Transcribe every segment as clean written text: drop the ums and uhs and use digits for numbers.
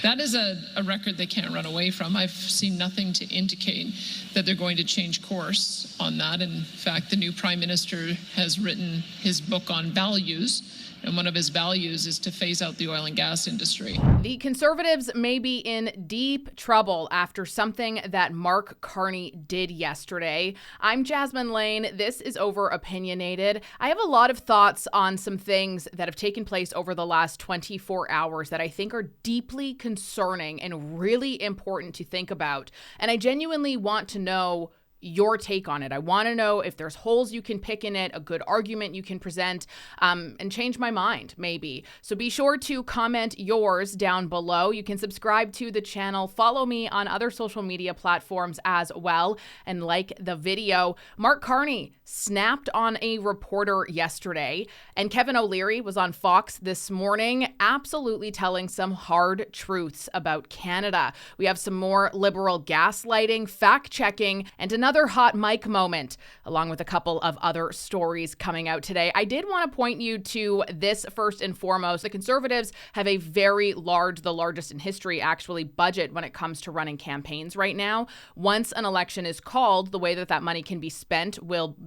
That is a record they can't run away from. I've seen nothing to indicate that they're going to change course on that. In fact, the new Prime Minister has written his book on values, and one of his values is to phase out the oil and gas industry. The Conservatives may be in deep trouble after something that Mark Carney did yesterday. I'm Jasmine Lane. This is Over Opinionated. I have a lot of thoughts on some things that have taken place over the last 24 hours that I think are deeply concerning and really important to think about. And I genuinely want to know your take on it. I want to know if there's holes you can pick in it, a good argument you can present, and change my mind, maybe. So be sure to comment yours down below. You can subscribe to the channel, follow me on other social media platforms as well, and like the video. Mark Carney snapped on a reporter yesterday, and Kevin O'Leary was on Fox this morning, absolutely telling some hard truths about Canada. We have some more liberal gaslighting, fact-checking, and another hot mic moment, along with a couple of other stories coming out today. I did want to point you to this first and foremost. The Conservatives have a very large, the largest in history actually, budget when it comes to running campaigns right now. Once an election is called, the way that that money can be spent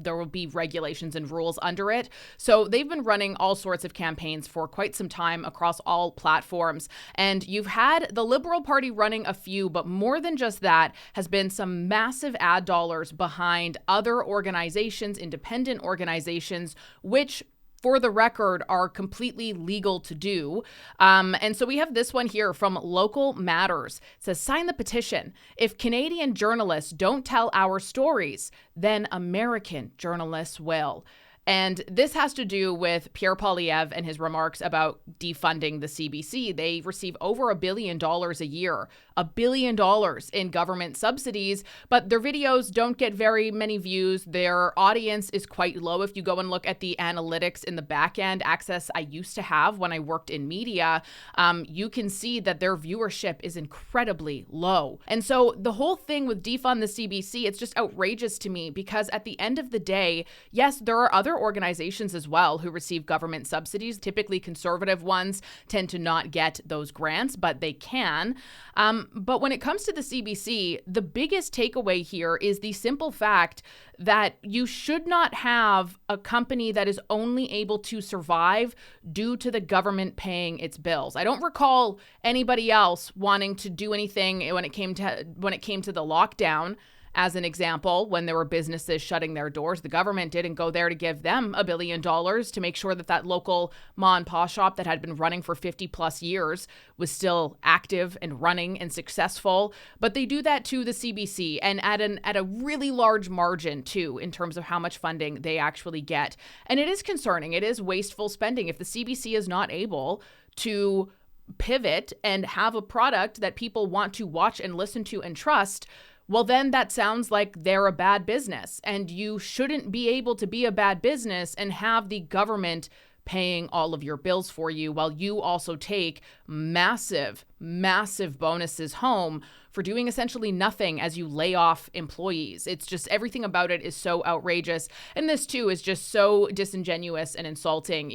there will be regulations and rules under it. So they've been running all sorts of campaigns for quite some time across all platforms. And you've had the Liberal Party running a few, but more than just that has been some massive ad dollars behind other organizations, independent organizations, which for the record, are completely legal to do. And so we have this one here from Local Matters. It says, sign the petition. If Canadian journalists don't tell our stories, then American journalists will. And this has to do with Pierre Poilievre and his remarks about defunding the CBC. They receive over $1 billion a year, $1 billion in government subsidies, but their videos don't get very many views. Their audience is quite low. If you go and look at the analytics in the back end, access I used to have when I worked in media, you can see that their viewership is incredibly low. And so the whole thing with defund the CBC, it's just outrageous to me because at the end of the day, yes, there are other organizations as well who receive government subsidies. Typically conservative ones tend to not get those grants, but they can. But when it comes to the CBC, the biggest takeaway here is the simple fact that you should not have a company that is only able to survive due to the government paying its bills. I don't recall anybody else wanting to do anything when it came to the lockdown. As an example, when there were businesses shutting their doors, the government didn't go there to give them $1 billion to make sure that that local ma and pa shop that had been running for 50 plus years was still active and running and successful. But they do that to the CBC and at a really large margin too, in terms of how much funding they actually get. And it is concerning. It is wasteful spending. If the CBC is not able to pivot and have a product that people want to watch and listen to and trust, well, then that sounds like they're a bad business, and you shouldn't be able to be a bad business and have the government paying all of your bills for you while you also take massive, massive bonuses home for doing essentially nothing as you lay off employees. It's just everything about it is so outrageous. And this too is just so disingenuous and insulting,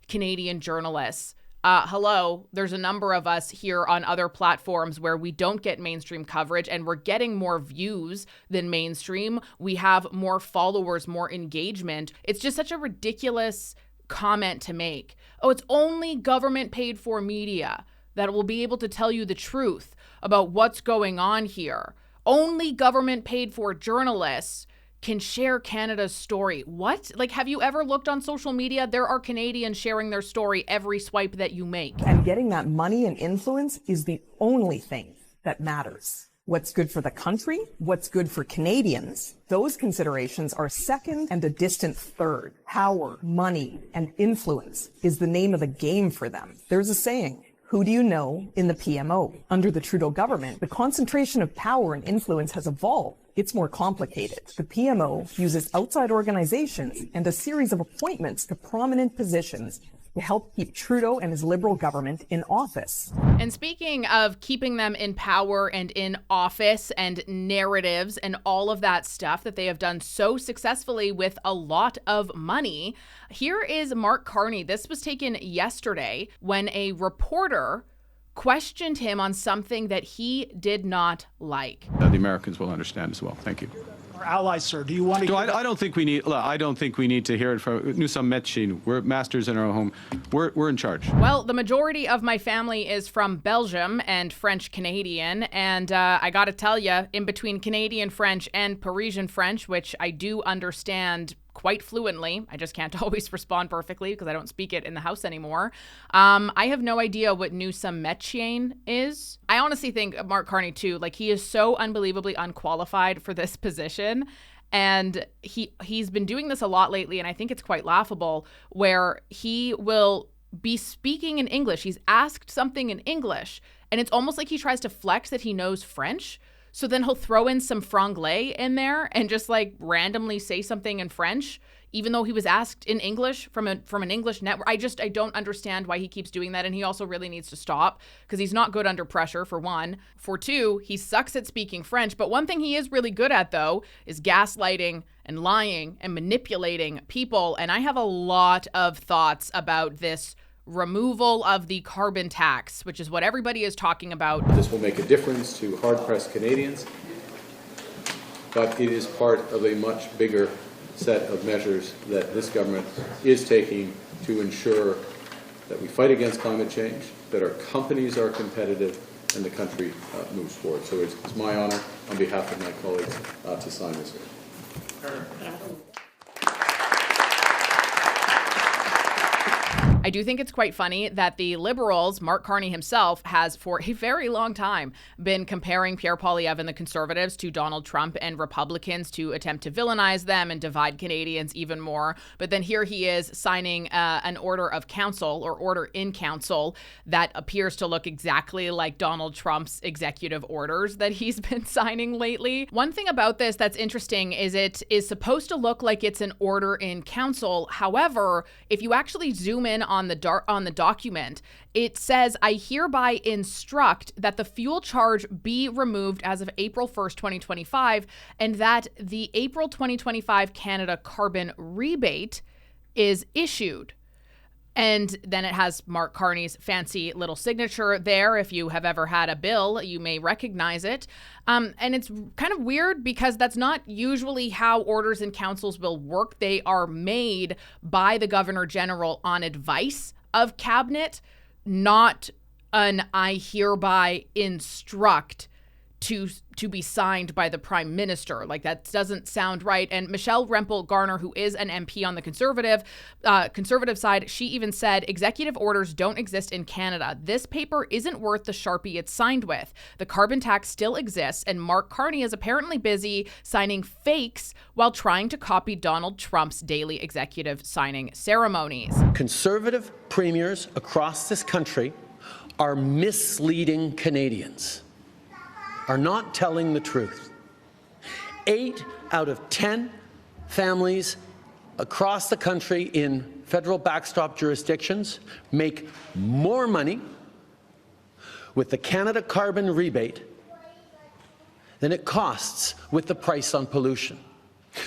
Canadian journalists. Hello, there's a number of us here on other platforms where we don't get mainstream coverage and we're getting more views than mainstream. We have more followers, more engagement. It's just such a ridiculous comment to make. Oh, it's only government paid for media that will be able to tell you the truth about what's going on here. Only government paid for journalists can share Canada's story. What? Have you ever looked on social media? There are Canadians sharing their story every swipe that you make. And getting that money and influence is the only thing that matters. What's good for the country? What's good for Canadians? Those considerations are second and a distant third. Power, money, and influence is the name of the game for them. There's a saying, who do you know in the PMO? Under the Trudeau government, the concentration of power and influence has evolved. It's more complicated. The PMO uses outside organizations and a series of appointments to prominent positions to help keep Trudeau and his Liberal government in office. And speaking of keeping them in power and in office and narratives and all of that stuff that they have done so successfully with a lot of money, here is Mark Carney. This was taken yesterday when a reporter questioned him on something that he did not like. The Americans will understand as well. Thank you. Our allies, sir. Do you want to? No, I don't think we need. I don't think we need to hear it from Nous sommes maîtres. We're masters in our home. We're in charge. Well, the majority of my family is from Belgium and French Canadian, and I got to tell you, in between Canadian French and Parisian French, which I do understand quite fluently, I just can't always respond perfectly because I don't speak it in the house anymore. I have no idea what nous sommes maîtres is. I honestly think Mark Carney too, like he is so unbelievably unqualified for this position. And he's been doing this a lot lately, and I think it's quite laughable, where he will be speaking in English. He's asked something in English, and it's almost like he tries to flex that he knows French. So then he'll throw in some franglais in there and just like randomly say something in French, even though he was asked in English from an English network. I don't understand why he keeps doing that. And he also really needs to stop because he's not good under pressure, for one. For two, he sucks at speaking French. But one thing he is really good at, though, is gaslighting and lying and manipulating people. And I have a lot of thoughts about this removal of the carbon tax, which is what everybody is talking about. This will make a difference to hard-pressed Canadians, but it is part of a much bigger set of measures that this government is taking to ensure that we fight against climate change, that our companies are competitive, and the country moves forward. So it's my honor, on behalf of my colleagues, to sign this. I do think it's quite funny that the Liberals, Mark Carney himself, has for a very long time been comparing Pierre Poilievre and the Conservatives to Donald Trump and Republicans to attempt to villainize them and divide Canadians even more. But then here he is signing an order of council or order in council that appears to look exactly like Donald Trump's executive orders that he's been signing lately. One thing about this that's interesting is it is supposed to look like it's an order in council. However, if you actually zoom in on the document, it says, I hereby instruct that the fuel charge be removed as of April 1st, 2025, and that the April 2025 Canada carbon rebate is issued. And then it has Mark Carney's fancy little signature there. If you have ever had a bill, you may recognize it. And it's kind of weird because that's not usually how orders and councils will work. They are made by the Governor General on advice of Cabinet, not an I hereby instruct to be signed by the Prime Minister. Like, that doesn't sound right. And Michelle Rempel-Garner, who is an MP on the conservative side, she even said, executive orders don't exist in Canada. This paper isn't worth the Sharpie it's signed with. The carbon tax still exists, and Mark Carney is apparently busy signing fakes while trying to copy Donald Trump's daily executive signing ceremonies. Conservative premiers across this country are misleading Canadians, are not telling the truth. 8 out of 10 families across the country in federal backstop jurisdictions make more money with the Canada carbon rebate than it costs with the price on pollution.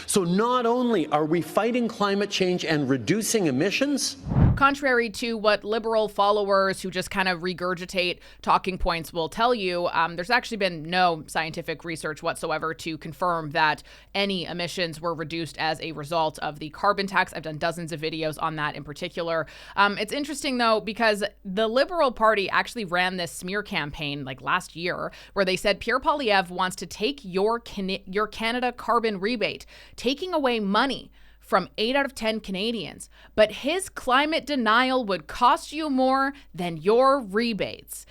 So not only are we fighting climate change and reducing emissions, contrary to what Liberal followers who just kind of regurgitate talking points will tell you, there's actually been no scientific research whatsoever to confirm that any emissions were reduced as a result of the carbon tax. I've done dozens of videos on that in particular. It's interesting, though, because the Liberal Party actually ran this smear campaign like last year where they said Pierre Poilievre wants to take your Canada carbon rebate, taking away money from 8 out of 10 Canadians, but his climate denial would cost you more than your rebates.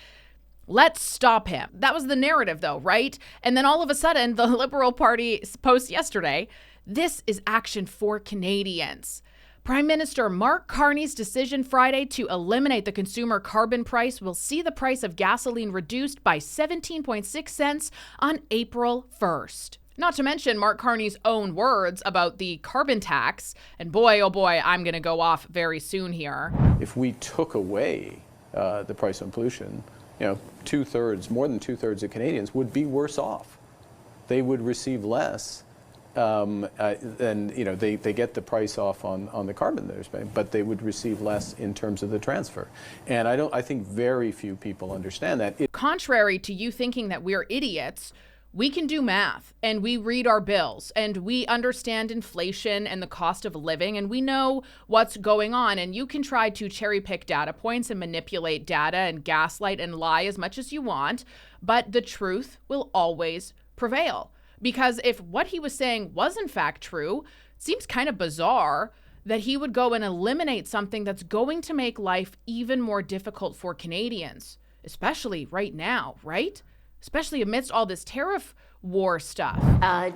Let's stop him. That was the narrative, though, right? And then all of a sudden, the Liberal Party post yesterday, this is action for Canadians. Prime Minister Mark Carney's decision Friday to eliminate the consumer carbon price will see the price of gasoline reduced by 17.6 cents on April 1st. Not to mention Mark Carney's own words about the carbon tax. And boy, oh boy, I'm going to go off very soon here. If we took away the price on pollution, more than 2/3 of Canadians would be worse off. They would receive less then they get the price off on the carbon they're spending, but they would receive less in terms of the transfer. And I think very few people understand that. Contrary to you thinking that we're idiots, we can do math and we read our bills and we understand inflation and the cost of living and we know what's going on. And you can try to cherry pick data points and manipulate data and gaslight and lie as much as you want, but the truth will always prevail. Because if what he was saying was in fact true, it seems kind of bizarre that he would go and eliminate something that's going to make life even more difficult for Canadians, especially right now, right? Especially amidst all this tariff war stuff.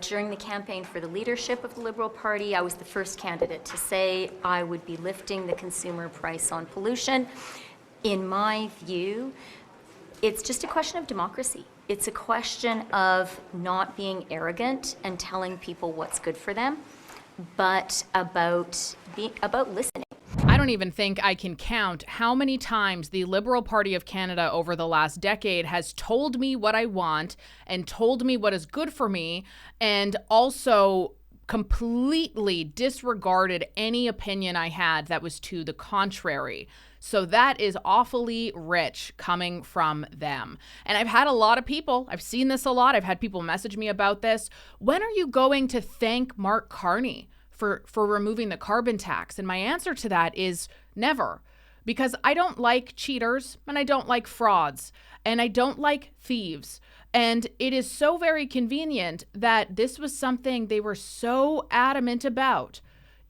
During the campaign for the leadership of the Liberal Party, I was the first candidate to say I would be lifting the consumer price on pollution. In my view, it's just a question of democracy. It's a question of not being arrogant and telling people what's good for them, but about listening. I don't even think I can count how many times the Liberal Party of Canada over the last decade has told me what I want and told me what is good for me, and also completely disregarded any opinion I had that was to the contrary. So that is awfully rich coming from them. And I've had a lot of people, I've seen this a lot, I've had people message me about this. When are you going to thank Mark Carney for removing the carbon tax? And my answer to that is never. Because I don't like cheaters and I don't like frauds and I don't like thieves. And it is so very convenient that this was something they were so adamant about,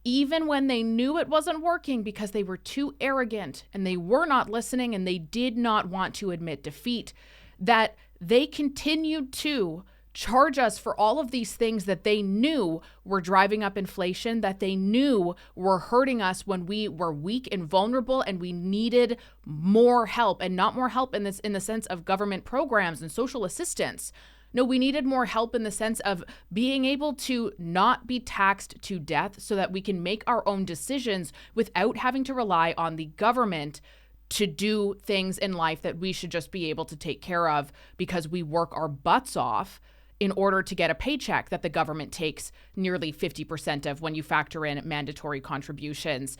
even when they knew it wasn't working, because they were too arrogant and they were not listening and they did not want to admit defeat, that they continued to charge us for all of these things that they knew were driving up inflation, that they knew were hurting us when we were weak and vulnerable and we needed more help, and not more help in the sense of government programs and social assistance. No, we needed more help in the sense of being able to not be taxed to death so that we can make our own decisions without having to rely on the government to do things in life that we should just be able to take care of because we work our butts off in order to get a paycheck that the government takes nearly 50% of when you factor in mandatory contributions,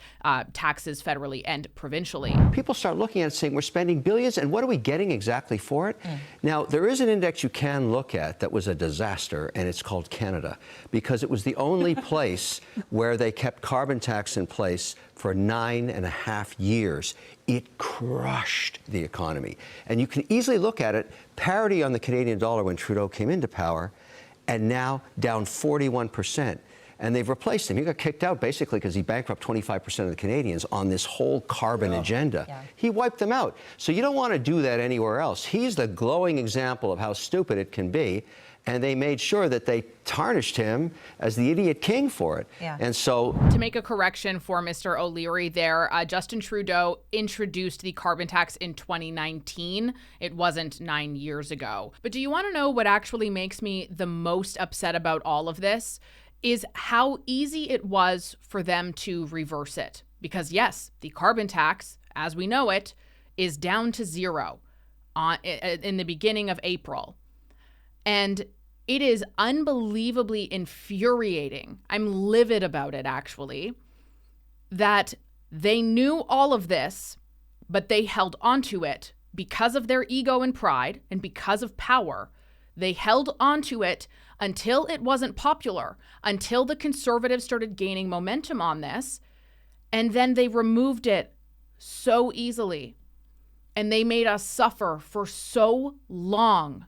taxes federally and provincially. People start looking at it saying we're spending billions, and what are we getting exactly for it? Now, there is an index you can look at that was a disaster, and it's called Canada, because it was the only place where they kept carbon tax in place for 9.5 years. It crushed the economy. And you can easily look at it, parity on the Canadian dollar when Trudeau came into power, and now down 41%. And they've replaced him. He got kicked out basically because he bankrupted 25% of the Canadians on this whole carbon agenda. He wiped them out. So you don't want to do that anywhere else. He's the glowing example of how stupid it can be. And they made sure that they tarnished him as the idiot king for it. And so, to make a correction for Mr. O'Leary there, Justin Trudeau introduced the carbon tax in 2019. It wasn't 9 years ago. But do you want to know what actually makes me the most upset about all of this? Is how easy it was for them to reverse it. Because yes, the carbon tax, as we know it, is down to zero in the beginning of April. And it is unbelievably infuriating. I'm livid about it, actually, that they knew all of this, but they held onto it because of their ego and pride and because of power. They held onto it until it wasn't popular, until the Conservatives started gaining momentum on this, and then they removed it so easily. And they made us suffer for so long.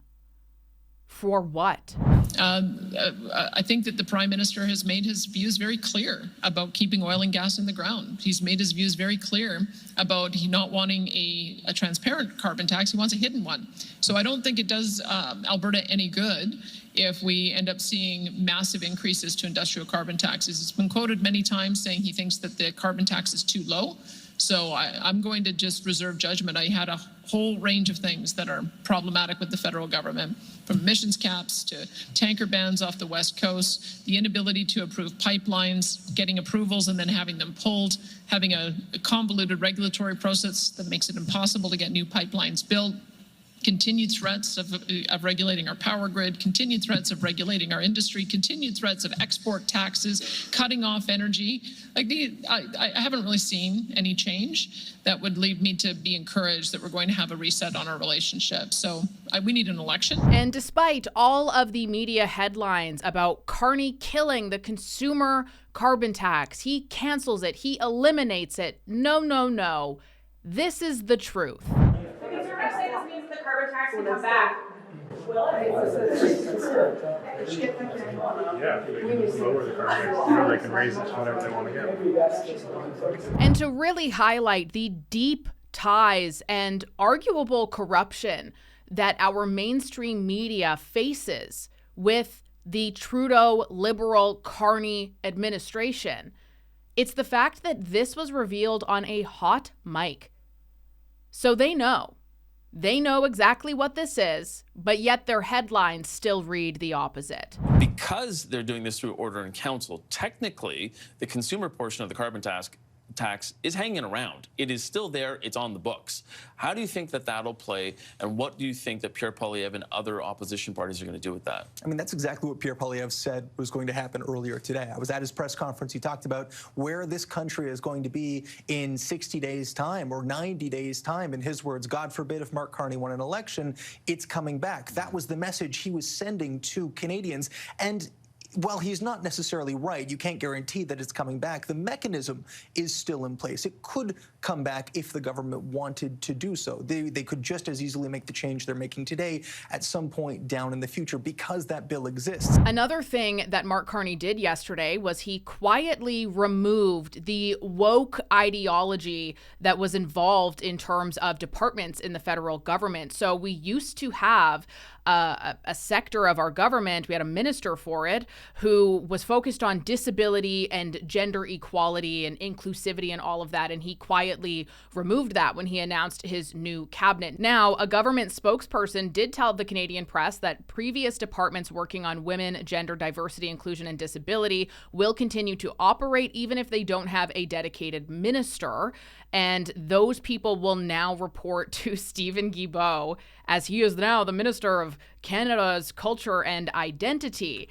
For what? I think that the Prime Minister has made his views very clear about keeping oil and gas in the ground. He's made his views very clear about he not wanting a transparent carbon tax. He wants a hidden one. So I don't think it does Alberta any good if we end up seeing massive increases to industrial carbon taxes. It's been quoted many times saying he thinks that the carbon tax is too low. So I'm going to just reserve judgment. I had a whole range of things that are problematic with the federal government, from emissions caps to tanker bans off the West Coast, the inability to approve pipelines, getting approvals and then having them pulled, having a convoluted regulatory process that makes it impossible to get new pipelines built, continued threats of regulating our power grid, continued threats of regulating our industry, continued threats of export taxes, cutting off energy. I haven't really seen any change that would lead me to be encouraged that we're going to have a reset on our relationship. So we need an election. And despite all of the media headlines about Carney killing the consumer carbon tax, he cancels it, he eliminates it. No, no, no. This is the truth. Carbon tax will come back. Yeah, they can lower the carbon tax, or they can raise it to whatever they want to get. And to really highlight the deep ties and arguable corruption that our mainstream media faces with the Trudeau Liberal Carney administration, it's the fact that this was revealed on a hot mic. So they know. They know exactly what this is, but yet their headlines still read the opposite. Because they're doing this through order in council, technically, the consumer portion of the carbon tax is hanging around. It is still there. It's on the books. How do you think that that'll play, and what do you think that Pierre Poilievre and other opposition parties are going to do with that? I mean, that's exactly what Pierre Poilievre said was going to happen earlier today. I was at his press conference. He talked about where this country is going to be in 60 days' time or 90 days' time. In his words, God forbid if Mark Carney won an election, it's coming back. That was the message he was sending to Canadians. And while he's not necessarily right, you can't guarantee that it's coming back. The mechanism is still in place. It could come back if the government wanted to do so. They could just as easily make the change they're making today at some point down in the future because that bill exists. Another thing that Mark Carney did yesterday was he quietly removed the woke ideology that was involved in terms of departments in the federal government. So we used to have a sector of our government, we had a minister for it, who was focused on disability and gender equality and inclusivity and all of that, and he quietly removed that when he announced his new cabinet. Now, a government spokesperson did tell the Canadian press that previous departments working on women, gender, diversity, inclusion, and disability will continue to operate even if they don't have a dedicated minister, and those people will now report to Stephen Guilbeault, as he is now the Minister of Canada's Culture and Identity.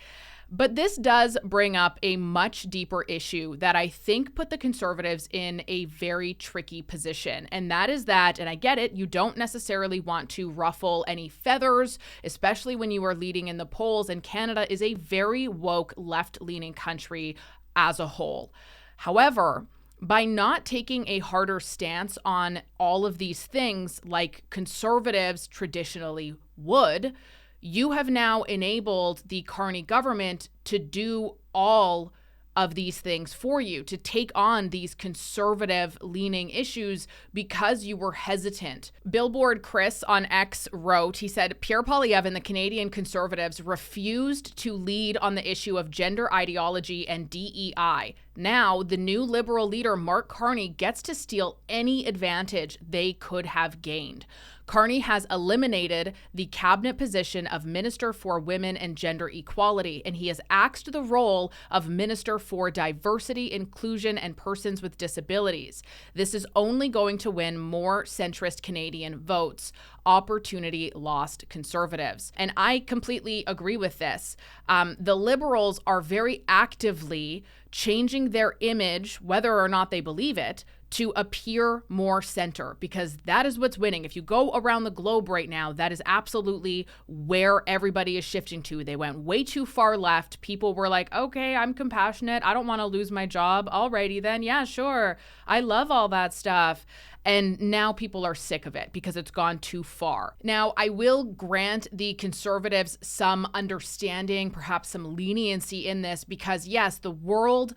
But this does bring up a much deeper issue that I think put the Conservatives in a very tricky position. And that is that, and I get it, you don't necessarily want to ruffle any feathers, especially when you are leading in the polls. And Canada is a very woke, left-leaning country as a whole. However, by not taking a harder stance on all of these things like Conservatives traditionally would, you have now enabled the Carney government to do all of these things for you, to take on these conservative-leaning issues because you were hesitant. Billboard Chris on X wrote, he said, Pierre Poilievre and the Canadian Conservatives refused to lead on the issue of gender ideology and DEI. Now, the new Liberal leader, Mark Carney, gets to steal any advantage they could have gained. Carney has eliminated the cabinet position of Minister for Women and Gender Equality, and he has axed the role of Minister for Diversity, Inclusion, and Persons with Disabilities. This is only going to win more centrist Canadian votes. Opportunity lost Conservatives. And I completely agree with this. The Liberals are very actively changing their image, whether or not they believe it, to appear more center, because that is what's winning. If you go around the globe right now, that is absolutely where everybody is shifting to. They went way too far left. People were like, okay, I'm compassionate. I don't want to lose my job. Alrighty then. Yeah, sure. I love all that stuff. And now people are sick of it because it's gone too far. Now, I will grant the Conservatives some understanding, perhaps some leniency in this, because yes, the world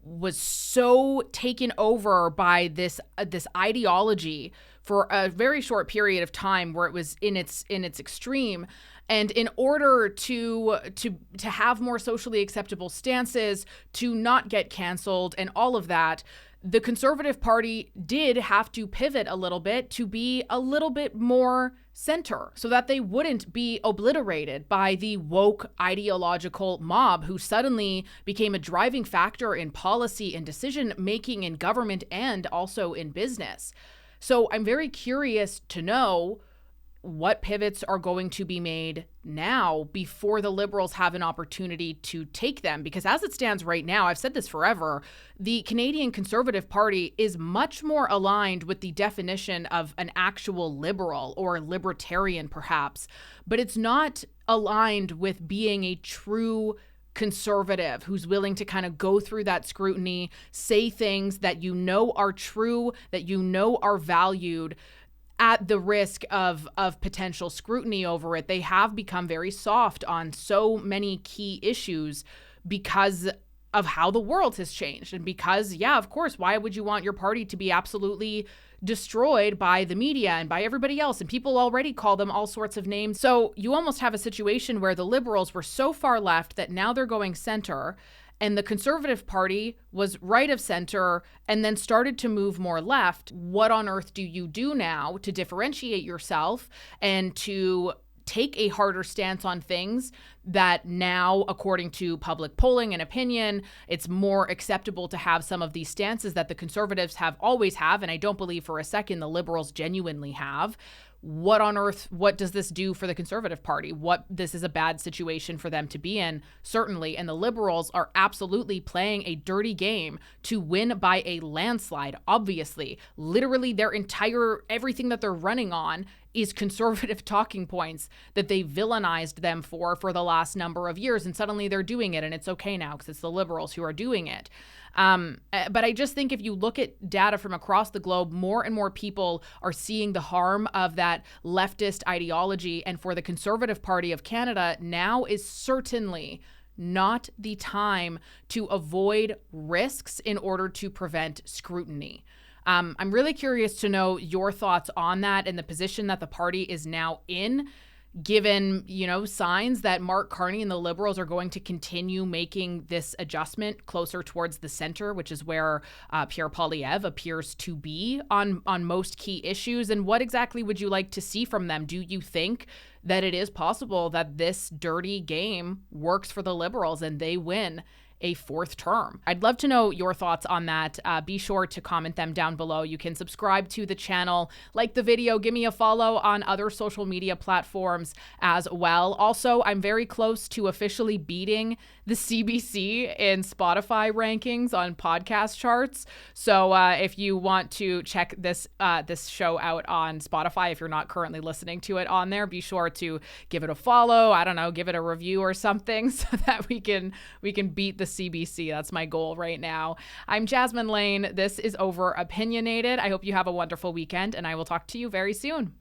was so taken over by this ideology for a very short period of time where it was in its extreme. And in order to have more socially acceptable stances, to not get canceled and all of that, the Conservative Party did have to pivot a little bit to be a little bit more center so that they wouldn't be obliterated by the woke ideological mob who suddenly became a driving factor in policy and decision making in government and also in business. So I'm very curious to know what pivots are going to be made now before the Liberals have an opportunity to take them. Because as it stands right now, I've said this forever, the Canadian Conservative Party is much more aligned with the definition of an actual liberal or libertarian, perhaps, but it's not aligned with being a true conservative who's willing to kind of go through that scrutiny, say things that you know are true, that you know are valued, at the risk of potential scrutiny over it. They have become very soft on so many key issues because of how the world has changed. And because, yeah, of course, why would you want your party to be absolutely destroyed by the media and by everybody else? And people already call them all sorts of names. So you almost have a situation where the Liberals were so far left that now they're going center, and the Conservative Party was right of center and then started to move more left. What on earth do you do now to differentiate yourself and to take a harder stance on things that now, according to public polling and opinion, it's more acceptable to have some of these stances that the Conservatives have always have, and I don't believe for a second the Liberals genuinely have. What on earth, what does this do for the Conservative Party? This is a bad situation for them to be in, certainly. And the Liberals are absolutely playing a dirty game to win by a landslide, obviously. Literally everything that they're running on is conservative talking points that they villainized them for the last number of years. And suddenly they're doing it, and it's okay now because it's the Liberals who are doing it. But I just think if you look at data from across the globe, more and more people are seeing the harm of that leftist ideology. And for the Conservative Party of Canada, now is certainly not the time to avoid risks in order to prevent scrutiny. I'm really curious to know your thoughts on that and the position that the party is now in, given, signs that Mark Carney and the Liberals are going to continue making this adjustment closer towards the center, which is where Pierre Poilievre appears to be on most key issues. And what exactly would you like to see from them? Do you think that it is possible that this dirty game works for the Liberals and they win a fourth term? I'd love to know your thoughts on that. Be sure to comment them down below. You can subscribe to the channel, like the video, give me a follow on other social media platforms as well. Also, I'm very close to officially beating the CBC in Spotify rankings on podcast charts. So if you want to check this show out on Spotify, if you're not currently listening to it on there, be sure to give it a follow. I don't know, give it a review or something so that we can beat the CBC. That's my goal right now. I'm Jasmine Lane. This is Over Opinionated. I hope you have a wonderful weekend, and I will talk to you very soon.